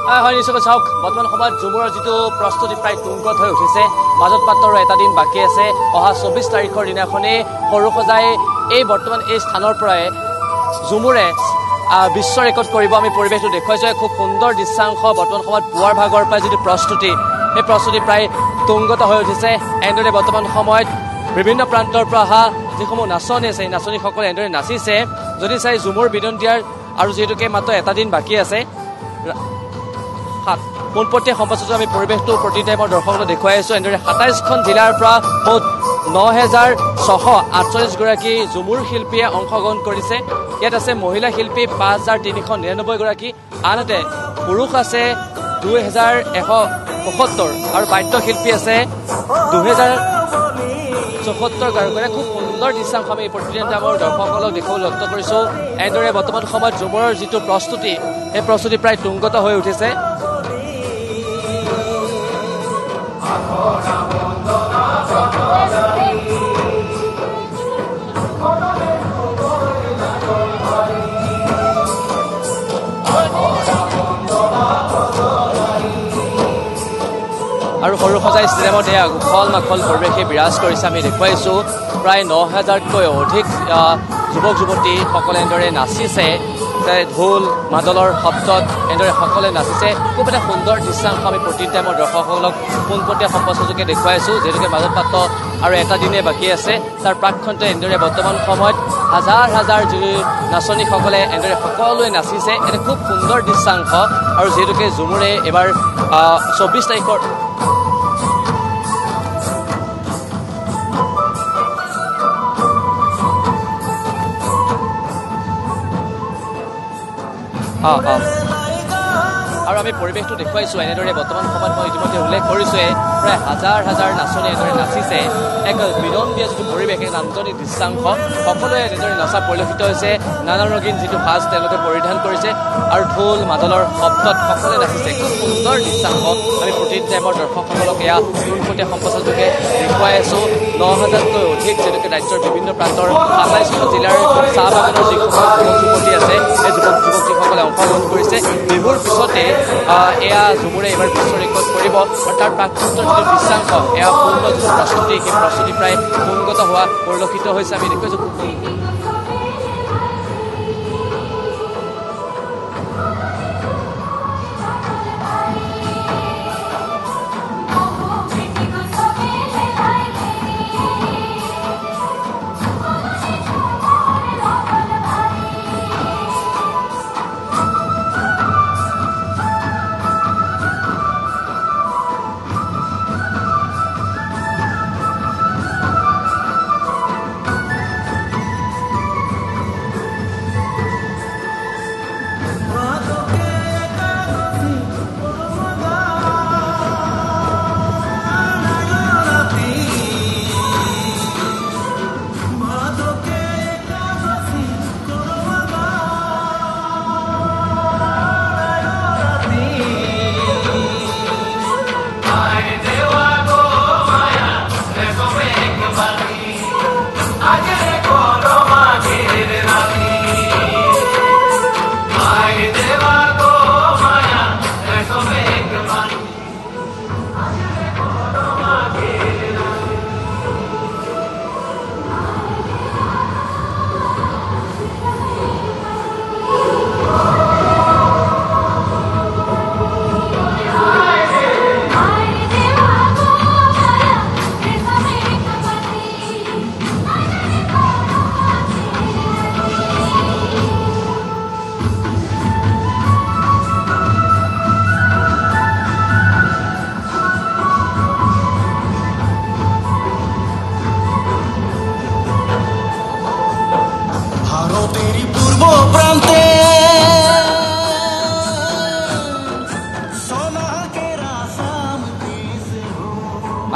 হয় নিশ্চয় চাওক বৰ্তমান সময়ত ঝুমুৰৰ যিটো প্ৰস্তুতি প্ৰায় তুংগত হৈ উঠিছে মাজত মাত্ৰ এটা দিন বাকী আছে অহা 24 তাৰিখৰ দিনাখনেই সৰুসজাই এই বৰ্তমান এই স্থানৰ পৰাই ঝুমুৰে বিশ্ব ৰেকৰ্ড কৰিব আমি পৰিৱেশটো দেখুৱাইছোঁ খুব সুন্দৰ দৃশ্যাংশ বৰ্তমান সময়ত পুৱাৰ ভাগৰ পৰা যিটো প্ৰস্তুতি সেই প্ৰস্তুতি প্ৰায় তুংগত হৈ উঠিছে এনেদৰে বৰ্তমান সময়ত বিভিন্ন প্ৰান্তৰ পৰা অহা যিসমূহ নাচনি আছে এই নাচনীসকলে এনেদৰে নাচিছে যদি চাই ঝুমুৰ বিদন্তীয়াৰ আৰু যিহেতুকে মাত্ৰ এটা দিন বাকী আছে পোনপটীয়া সম্প্ৰচাৰিত আমি পৰিৱেশটো প্ৰতি টাইমৰ দৰ্শকলৈ দেখুৱাই আছোঁ এনেদৰে ২৭খন জিলাৰ পৰা মুঠ ৯,৬৪৮ গৰাকী ঝুমুৰ শিল্পীয়ে অংশগ্ৰহণ কৰিছে ইয়াত আছে মহিলা শিল্পী ৫,৩৯৯ গৰাকী আনহাতে পুৰুষ আছে ২,১৭৫ আৰু বাদ্যশিল্পী আছে ২,০৭৪ গৰাকী খুব সুন্দৰ দৃশ্যাংশ আমি প্ৰতি টাইমৰ দৰ্শকসকলক দেখুৱাবলৈ যত্ন কৰিছোঁ এনেদৰে বৰ্তমান সময়ত ঝুমুৰৰ যিটো প্ৰস্তুতি সেই প্ৰস্তুতি প্ৰায় তুংগত হৈ উঠিছে আৰু সৰুসজাই ষ্টেডিয়ামত এয়া উখল মাখল পৰিৱেশে বিৰাজ কৰিছে আমি দেখুৱাইছোঁ প্ৰায় ৯,০০০তকৈ অধিক যুৱক যুৱতীসকলে এনেদৰে নাচিছে ঢোল মাদলৰ শব্দত এনেদৰে সকলে নাচিছে খুব এটা সুন্দৰ দৃশ্যাংশ আমি প্ৰতি টাইমৰ দৰ্শকসকলক পোনপটীয়া সম্প্ৰচাৰযোগে দেখুৱাইছোঁ যিহেতুকে মাজত মাত্ৰ আৰু এটা দিনে বাকী আছে তাৰ প্ৰাকখনতে এনেদৰে বৰ্তমান সময়ত হাজাৰ হাজাৰ নাচনীসকলে এনেদৰে সকলোৱে নাচিছে এটা খুব সুন্দৰ দৃশ্যাংশ আৰু যিহেতুকে ঝুমুৰে এইবাৰ ২৪ তাৰিখৰ আৰু আমি পৰিৱেশটো দেখুৱাইছোঁ এনেদৰে বৰ্তমান সময়ত মই ইতিমধ্যে উল্লেখ কৰিছোঁৱে প্ৰায় হাজাৰ হাজাৰ নাচনী এনেদৰে নাচিছে এক বিনন্দীয় যিটো পৰিৱেশ এক নান্দনিক দৃশ্যাংশ সকলোৱে এনেদৰে নচা পৰিলক্ষিত হৈছে নানা ৰঙীন যিটো সাজ তেওঁলোকে পৰিধান কৰিছে আৰু ঢোল মাদলৰ শব্দত সকলোৱে নাচিছে খুব সুন্দৰ দৃশ্যাংশ আমি প্ৰতি টাইমৰ দৰ্শকসকলক এয়া পোনপটীয়া সম্প্ৰচাৰযোগে দেখুৱাই আছোঁ ৯,০০০তকৈ অধিক যিহেতুকে ৰাজ্যৰ বিভিন্ন প্ৰান্তৰ ২৭খন জিলাৰ চাহ বাগানৰ যিসমূহ যুৱক যুৱতী আছে সেই যুৱক যুৱতীসকলে অংশগ্ৰহণ কৰিছে বিহুৰ পিছতে এয়া ঝুমুৰে এইবাৰ বিশ্ব ৰেকৰ্ড কৰিব আৰু তাৰ প্ৰাকৃতিক যিটো দৃশ্যাংশ এয়া পূৰ্ণ যিটো প্ৰস্তুতি সেই প্ৰস্তুতি প্ৰায় উন্নত হোৱা পৰিলক্ষিত হৈছে আমি দেখুৱাইছোঁ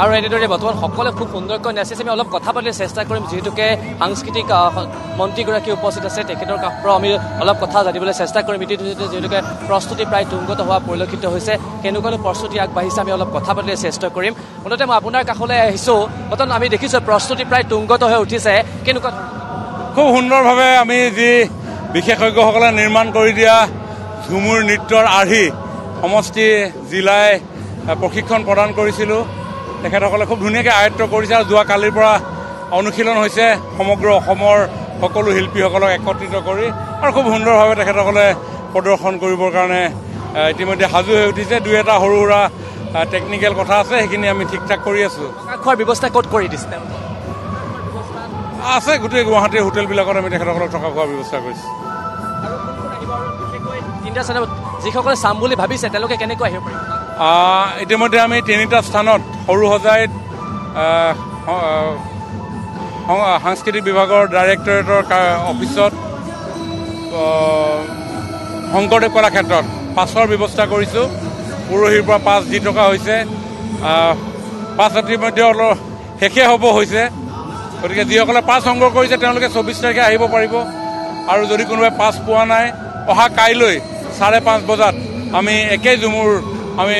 আৰু এনেদৰে বৰ্তমান সকলোৱে খুব সুন্দৰকৈ নাচিছে আমি অলপ কথা পাতিবলৈ চেষ্টা কৰিম যিহেতুকে সাংস্কৃতিক মন্ত্ৰীগৰাকী উপস্থিত আছে তেখেতৰ পৰা আমি অলপ কথা জানিবলৈ চেষ্টা কৰিম যিহেতুকে প্ৰস্তুতি প্ৰায় তুংগত হোৱা পৰিলক্ষিত হৈছে কেনেকুৱানো প্ৰস্তুতি আগবাঢ়িছে আমি অলপ কথা পাতিবলৈ চেষ্টা কৰিম মুঠতে মই আপোনাৰ কাষলৈ আহিছোঁ বৰ্তমান আমি দেখিছোঁ প্ৰস্তুতি প্ৰায় তুংগত হৈ উঠিছে কেনেকুৱা খুব সুন্দৰভাৱে আমি যি বিশেষজ্ঞসকলে নিৰ্মাণ কৰি দিয়া ঝুমুৰ নৃত্যৰ আৰ্হি সমষ্টি জিলাই প্ৰশিক্ষণ প্ৰদান কৰিছিলোঁ তেখেতসকলে খুব ধুনীয়াকৈ আয়ত্ব কৰিছে আৰু যোৱা কালিৰ পৰা অনুশীলন হৈছে সমগ্ৰ অসমৰ সকলো শিল্পীসকলক একত্ৰিত কৰি আৰু খুব সুন্দৰভাৱে তেখেতসকলে প্ৰদৰ্শন কৰিবৰ কাৰণে ইতিমধ্যে সাজু হৈ উঠিছে দুই এটা সৰু সুৰা টেকনিকেল কথা আছে সেইখিনি আমি ঠিক ঠাক কৰি আছোঁ খোৱাৰ ব্যৱস্থা ক'ত কৰি দিছে আছে গোটেই গুৱাহাটীৰ হোটেলবিলাকত আমি তেখেতসকলক থকা খোৱাৰ ব্যৱস্থা কৰিছোঁ যিসকলে চাম বুলি ভাবিছে তেওঁলোকে কেনেকৈ আহিব পাৰিব ইতিমধ্যে আমি তিনিটা স্থানত সৰুসজাইত সাংস্কৃতিক বিভাগৰ ডাইৰেক্টৰেটৰ অফিচত শংকৰদেৱ কলাক্ষেত্ৰত পাছৰ ব্যৱস্থা কৰিছোঁ পৰহিৰ পৰা পাছ দি থকা হৈছে পাছ ইতিমধ্যে অলপ শেষে হ'ব হৈছে গতিকে যিসকলে পাছ সংগ্ৰহ কৰিছে তেওঁলোকে 24 তাৰিখে আহিব পাৰিব আৰু যদি কোনোবাই পাছ পোৱা নাই অহা কাইলৈ 5:30 বজাত আমি একে ঝুমুৰ আমি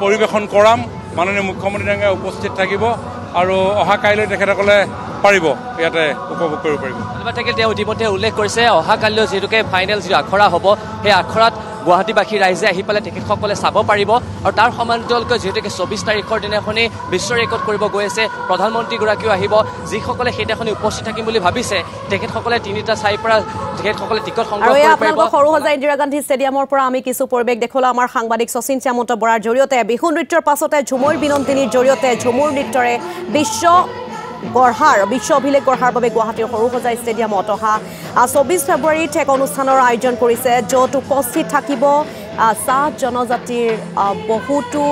পৰিৱেশন কৰাম মাননীয় মুখ্যমন্ত্ৰী ডাঙৰীয়া উপস্থিত থাকিব আৰু অহা কাইলৈ তেখেতসকলে পাৰিব ইয়াতে উপভোগ কৰিব পাৰিব তেওঁ ইতিমধ্যে উল্লেখ কৰিছে অহা কাইলৈ যিহেতুকে ফাইনেল যিটো আখৰা হ'ব সেই আখৰাত গুৱাহাটীবাসী ৰাইজে আহি পেলাই তেখেতসকলে চাব পাৰিব আৰু তাৰ সমান্তৰালকৈ যিহেতুকে 24 তাৰিখৰ দিনাখনি বিশ্ব ৰেকৰ্ড কৰিব গৈ আছে প্ৰধানমন্ত্ৰীগৰাকীও আহিব যিসকলে সেইদিনাখনি উপস্থিত থাকিম বুলি ভাবিছে তেখেতসকলে তিনিটা ঠাইৰ পৰা তেখেতসকলে টিকট সংগ্ৰহ কৰিব পাৰিব সৰুসজাই ইন্দিৰা গান্ধী ষ্টেডিয়ামৰ পৰা আমি কিছু পৰিৱেশ দেখুৱালো আমাৰ সাংবাদিক শচীন শ্যামন্ত বৰাৰ জৰিয়তে বিহু নৃত্যৰ পাছতে ঝুমুৰ বিনন্দিনীৰ জৰিয়তে ঝুমুৰ নৃত্যৰে বিশ্ব অভিলেখ গঢ়াৰ বাবে গুৱাহাটীৰ সৰুসজাই ষ্টেডিয়ামত অহা 24 ফেব্ৰুৱাৰীত এক অনুষ্ঠানৰ আয়োজন কৰিছে য'ত উপস্থিত থাকিব চাহ জনজাতিৰ বহুতো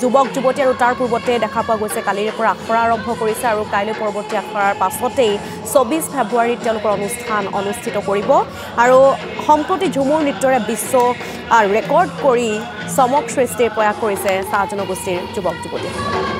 যুৱক যুৱতী আৰু তাৰ পূৰ্বতে দেখা পোৱা গৈছে কালিৰে পৰা আখৰা আৰম্ভ কৰিছে আৰু কাইলৈ পৰৱৰ্তী আখৰাৰ পাছতেই 24 ফেব্ৰুৱাৰীত তেওঁলোকৰ অনুষ্ঠান অনুষ্ঠিত কৰিব আৰু সম্প্ৰতি ঝুমুৰ নৃত্যৰে বিশ্ব ৰেকৰ্ড কৰি চমক সৃষ্টিৰ প্ৰয়াস কৰিছে চাহ জনগোষ্ঠীৰ যুৱক যুৱতীসকলে